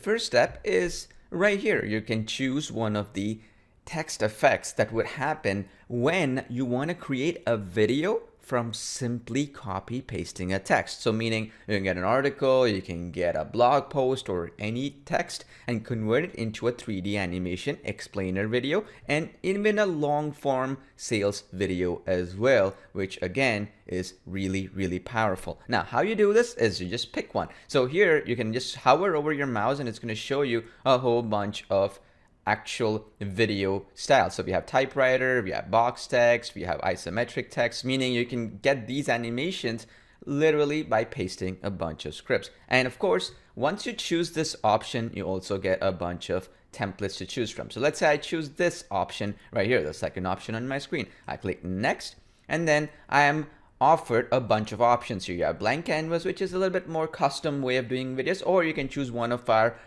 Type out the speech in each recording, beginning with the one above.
first step is right here. You can choose one of the text effects that would happen when you want to create a video from simply copy pasting a text. So meaning you can get an article, you can get a blog post or any text and convert it into a 3D animation explainer video and even a long form sales video as well, which again is really powerful. Now how you do this is you just pick one. So here you can just hover over your mouse and it's going to show you a whole bunch of actual video style. So we have typewriter, we have box text, we have isometric text, meaning you can get these animations literally by pasting a bunch of scripts. And of course, once you choose this option, you also get a bunch of templates to choose from. So let's say I choose this option right here, the second option on my screen. I click next, and then I am offered a bunch of options here. You have blank canvas, which is a little bit more custom way of doing videos, or you can choose one of our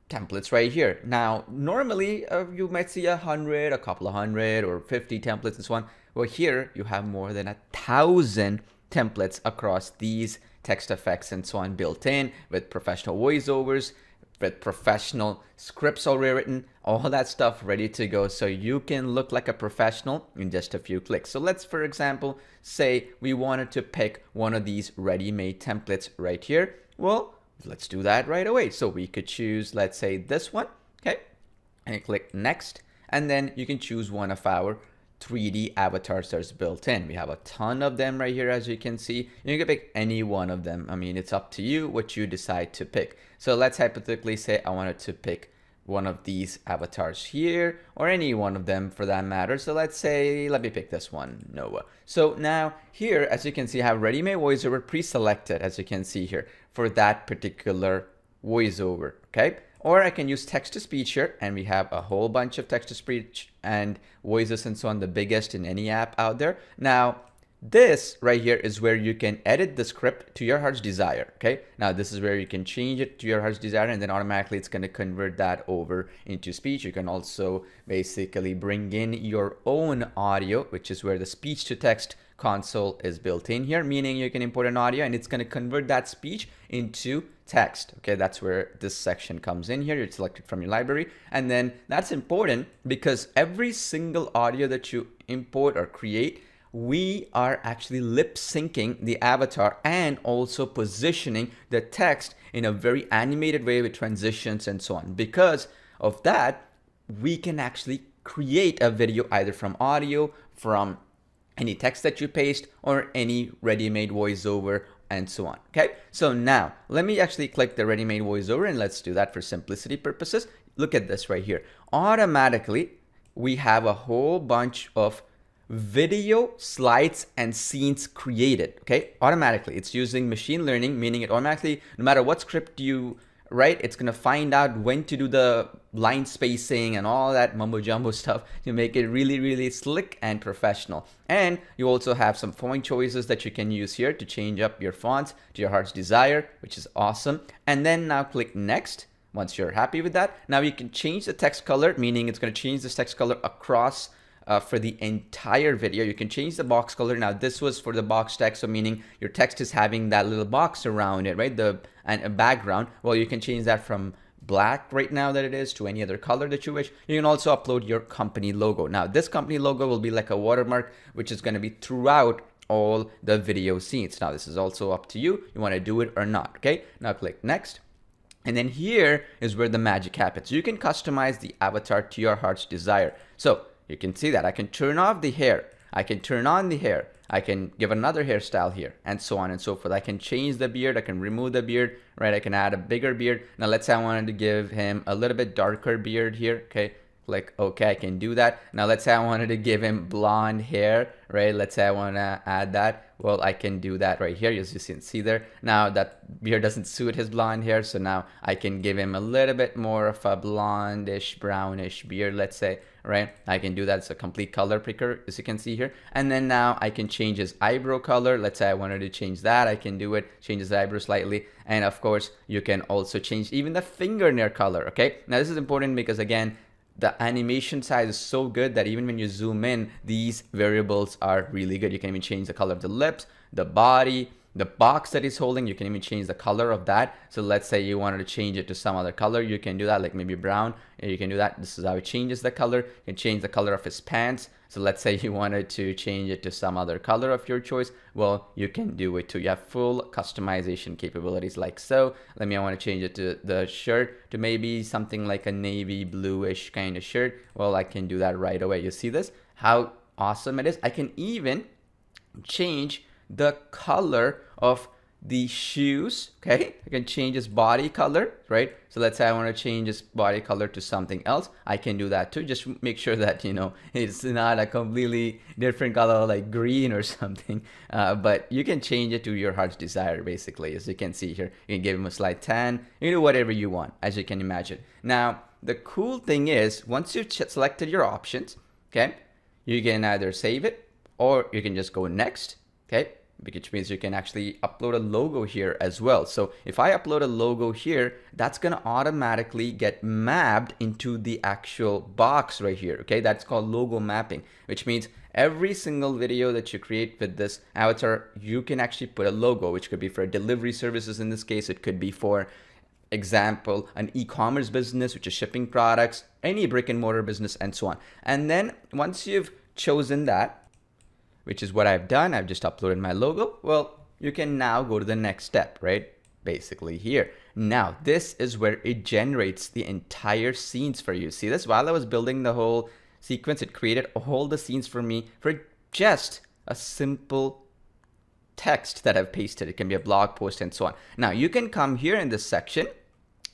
templates right here. Now, normally you might see 100, a couple of hundred, or 50 templates and so on. Well, here you have more than 1,000 templates across these text effects and so on built in with professional voiceovers, with professional scripts already written, all that stuff ready to go. So you can look like a professional in just a few clicks. So let's, for example, say we wanted to pick one of these ready-made templates right here. Well, let's do that right away. So we could choose, let's say this one, okay? And click next, and then you can choose one of our 3D avatars that's built in. We have a ton of them right here, as you can see. You can pick any one of them. I mean, it's up to you what you decide to pick. So let's hypothetically say I wanted to pick one of these avatars here, or any one of them for that matter. So let's say, let me pick this one, Noah. So now here, as you can see, I have ready-made voiceover pre-selected, as you can see here, for that particular voiceover, okay? Or I can use text-to-speech here, and we have a whole bunch of text-to-speech and voices and so on, the biggest in any app out there. Now, this right here is where you can edit the script to your heart's desire, okay? Now, this is where you can change it to your heart's desire, and then automatically it's going to convert that over into speech. You can also basically bring in your own audio, which is where the speech-to-text console is built in here, meaning you can import an audio and it's going to convert that speech into text. Okay, that's where this section comes in here. You're selected from your library, and then that's important because every single audio that you import or create, we are actually lip syncing the avatar and also positioning the text in a very animated way with transitions and so on. Because of that, we can actually create a video either from audio, from any text that you paste, or any ready-made voiceover and so on. Okay, so now let me actually click the ready-made voiceover, and let's do that for simplicity purposes. Look at this right here. Automatically, we have a whole bunch of video slides and scenes created. Okay, automatically, it's using machine learning, meaning it automatically, no matter what script you write, it's gonna find out when to do the line spacing and all that mumbo jumbo stuff to make it really slick and professional. And you also have some font choices that you can use here to change up your fonts to your heart's desire, which is awesome. And then now click next. Once you're happy with that, now you can change the text color, meaning it's going to change this text color across for the entire video. You can change the box color. Now this was for the box text, so meaning your text is having that little box around it, right? And a background. Well, you can change that from black right now that it is to any other color that you wish. You can also upload your company logo. Now this company logo will be like a watermark, which is going to be throughout all the video scenes. Now this is also up to you. You want to do it or not. Okay, now click next. And then here is where the magic happens. You can customize the avatar to your heart's desire. So you can see that I can turn off the hair, I can turn on the hair, I can give another hairstyle here, and so on and so forth. I can change the beard, I can remove the beard, right? I can add a bigger beard. Now let's say I wanted to give him a little bit darker beard here, okay? Click OK, I can do that. Now let's say I wanted to give him blonde hair, right? Let's say I want to add that. Well, I can do that right here, as you can see there. Now that beard doesn't suit his blonde hair, so now I can give him a little bit more of a blondish, brownish beard, let's say, right? I can do that. It's a complete color picker, as you can see here. And then now I can change his eyebrow color. Let's say I wanted to change that. I can do it, change his eyebrow slightly. And of course, you can also change even the fingernail color, okay? Now this is important because again, the animation size is so good that even when you zoom in, these variables are really good. You can even change the color of the lips, the body, The box that he's holding, you can even change the color of that. So let's say you wanted to change it to some other color, you can do that, like maybe brown, and you can do that. This is how it changes the color. You can change the color of his pants. So let's say you wanted to change it to some other color of your choice. Well, you can do it too. You have full customization capabilities like so. I want to change it to the shirt to maybe something like a navy bluish kind of shirt. Well, I can do that right away. You see this? How awesome it is. I can even change the color of the shoes. Okay, I can change his body color, right? So let's say I want to change his body color to something else. I can do that too. Just make sure that, you know, it's not a completely different color like green or something, but you can change it to your heart's desire, basically. As you can see here, you can give him a slight tan. You can do whatever you want, as you can imagine. Now, the cool thing is, once you've selected your options, okay, you can either save it or you can just go next, okay? Which means you can actually upload a logo here as well. So if I upload a logo here, that's gonna automatically get mapped into the actual box right here, okay? That's called logo mapping, which means every single video that you create with this avatar, you can actually put a logo, which could be for delivery services in this case. It could be for example, an e-commerce business, which is shipping products, any brick and mortar business, and so on. And then once you've chosen that, which is what I've done, I've just uploaded my logo. Well, you can now go to the next step, right? Basically here. Now, this is where it generates the entire scenes for you. See this? While I was building the whole sequence, it created all the scenes for me for just a simple text that I've pasted. It can be a blog post and so on. Now, you can come here in this section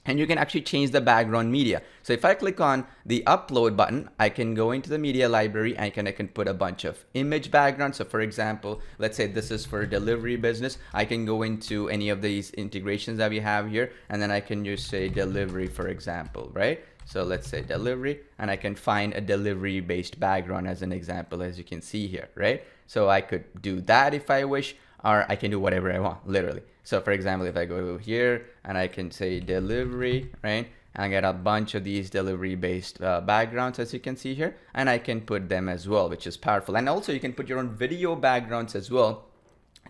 and you can actually change the background media. So if I click on the upload button, I can go into the media library and I can put a bunch of image backgrounds. So for example, let's say this is for a delivery business. I can go into any of these integrations that we have here, and then I can just say delivery, for example, right? So let's say delivery, and I can find a delivery based background as an example, as you can see here, right? So I could do that if I wish, or I can do whatever I want, literally. So for example, if I go here and I can say delivery, right? And I get a bunch of these delivery based backgrounds, as you can see here, and I can put them as well, which is powerful. And also you can put your own video backgrounds as well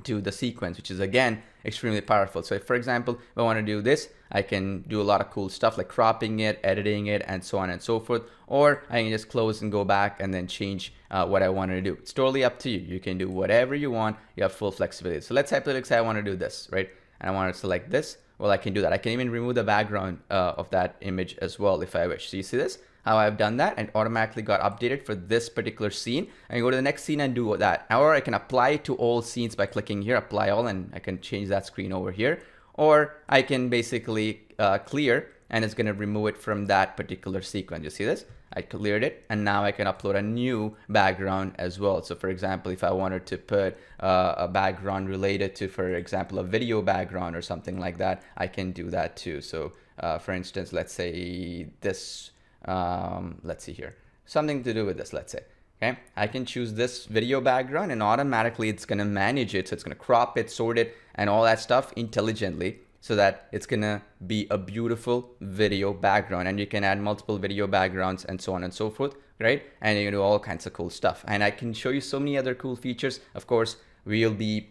to the sequence, which is again extremely powerful. So if, for example, if I want to do this, I can do a lot of cool stuff like cropping it, editing it, and so on and so forth. Or I can just close and go back and then change what I want to do. It's totally up to you. You can do whatever you want. You have full flexibility. So let's hypothetically say I want to do this, right? And I want to select this. Well, I can do that. I can even remove the background of that image as well if I wish. So you see this? How I've done that and automatically got updated for this particular scene. I can go to the next scene and do that. Or I can apply it to all scenes by clicking here, apply all, and I can change that screen over here. Or I can basically clear, and it's going to remove it from that particular sequence. You see this? I cleared it, and now I can upload a new background as well. So for example, if I wanted to put a background related to, for example, a video background or something like that, I can do that too. So for instance, let's say this, let's see here, something to do with this, let's say. Okay, I can choose this video background and automatically it's going to manage it. So it's going to crop it, sort it, and all that stuff intelligently so that it's going to be a beautiful video background. And you can add multiple video backgrounds and so on and so forth, right? And you can do all kinds of cool stuff. And I can show you so many other cool features. Of course, we'll be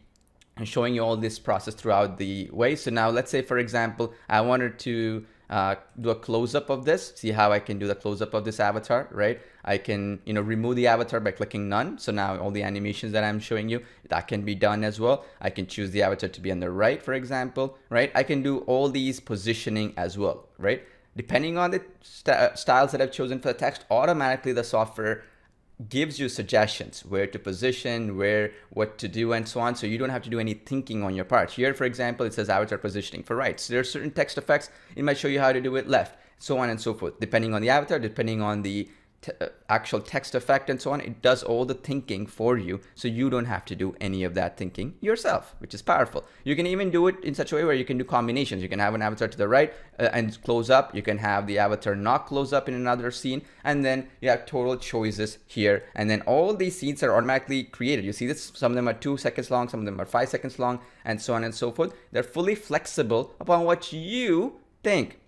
showing you all this process throughout the way. So now let's say, for example, I wanted to do a close-up of this. See how I can do the close-up of this avatar, right? I can, remove the avatar by clicking none. So now all the animations that I'm showing you, that can be done as well. I can choose the avatar to be on the right, for example, right? I can do all these positioning as well, right? Depending on the styles that I've chosen for the text, automatically the software gives you suggestions where to position, what to do, and so on. So you don't have to do any thinking on your part. Here, for example, it says avatar positioning for right. So there are certain text effects. It might show you how to do it left, so on and so forth. Depending on the avatar, depending on the actual text effect and so on, it does all the thinking for you. So you don't have to do any of that thinking yourself, which is powerful. You can even do it in such a way where you can do combinations. You can have an avatar to the right and close up. You can have the avatar not close up in another scene. And then you have total choices here. And then all these scenes are automatically created. You see this, some of them are 2 seconds long, some of them are 5 seconds long, and so on and so forth. They're fully flexible upon what you think.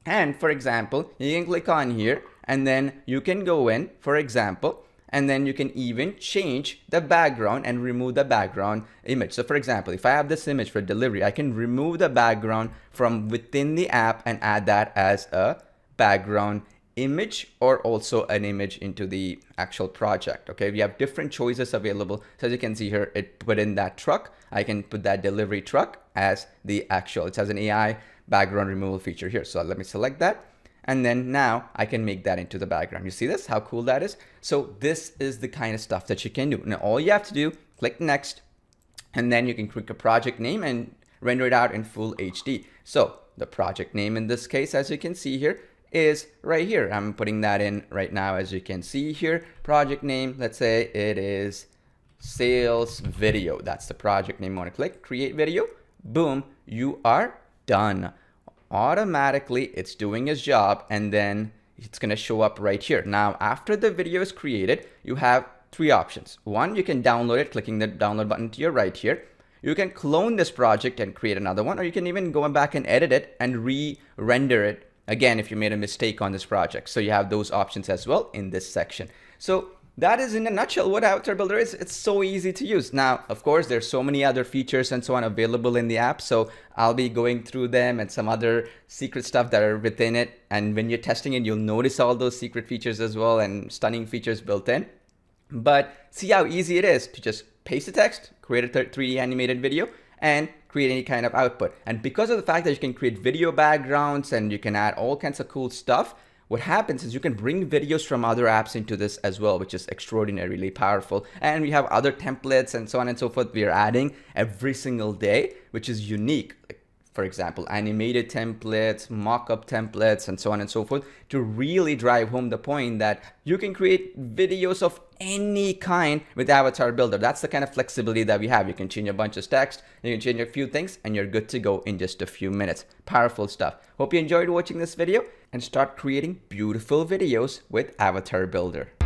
And for example, you can click on here and then you can go in, for example, And then you can even change the background and remove the background image. So for example, if I have this image for delivery, I can remove the background from within the app and add that as a background image, or also an image into the actual project. Okay, we have different choices available. So as you can see here, it put in that truck. I can put that delivery truck as the actual, it has an AI background removal feature here. So let me select that. And then now I can make that into the background. You see this, how cool that is? So this is the kind of stuff that you can do. Now all you have to do, click next, and then you can click a project name and render it out in full HD. So the project name in this case, as you can see here, is right here. I'm putting that in right now. As you can see here, project name, let's say it is sales video. That's the project name. I want to click create video. Boom, you are done. Automatically it's doing its job, and then it's going to show up right here. Now after the video is created, you have three options. One, you can download it, clicking the download button to your right here. You can clone this project and create another one, or you can even go back and edit it and re-render it again if you made a mistake on this project. So you have those options as well in this section. So that is in a nutshell what Avatar Builder is. It's so easy to use. Now, of course, there's so many other features and so on available in the app. So I'll be going through them and some other secret stuff that are within it. And when you're testing it, you'll notice all those secret features as well and stunning features built in. But see how easy it is to just paste the text, create a 3D animated video, and create any kind of output. And because of the fact that you can create video backgrounds and you can add all kinds of cool stuff, what happens is you can bring videos from other apps into this as well, which is extraordinarily powerful. And we have other templates and so on and so forth we are adding every single day, which is unique. For example, animated templates, mock-up templates, and so on and so forth, to really drive home the point that you can create videos of any kind with Avatar Builder. That's the kind of flexibility that we have. You can change a bunch of text, you can change a few things, and you're good to go in just a few minutes. Powerful stuff. Hope you enjoyed watching this video and start creating beautiful videos with Avatar Builder.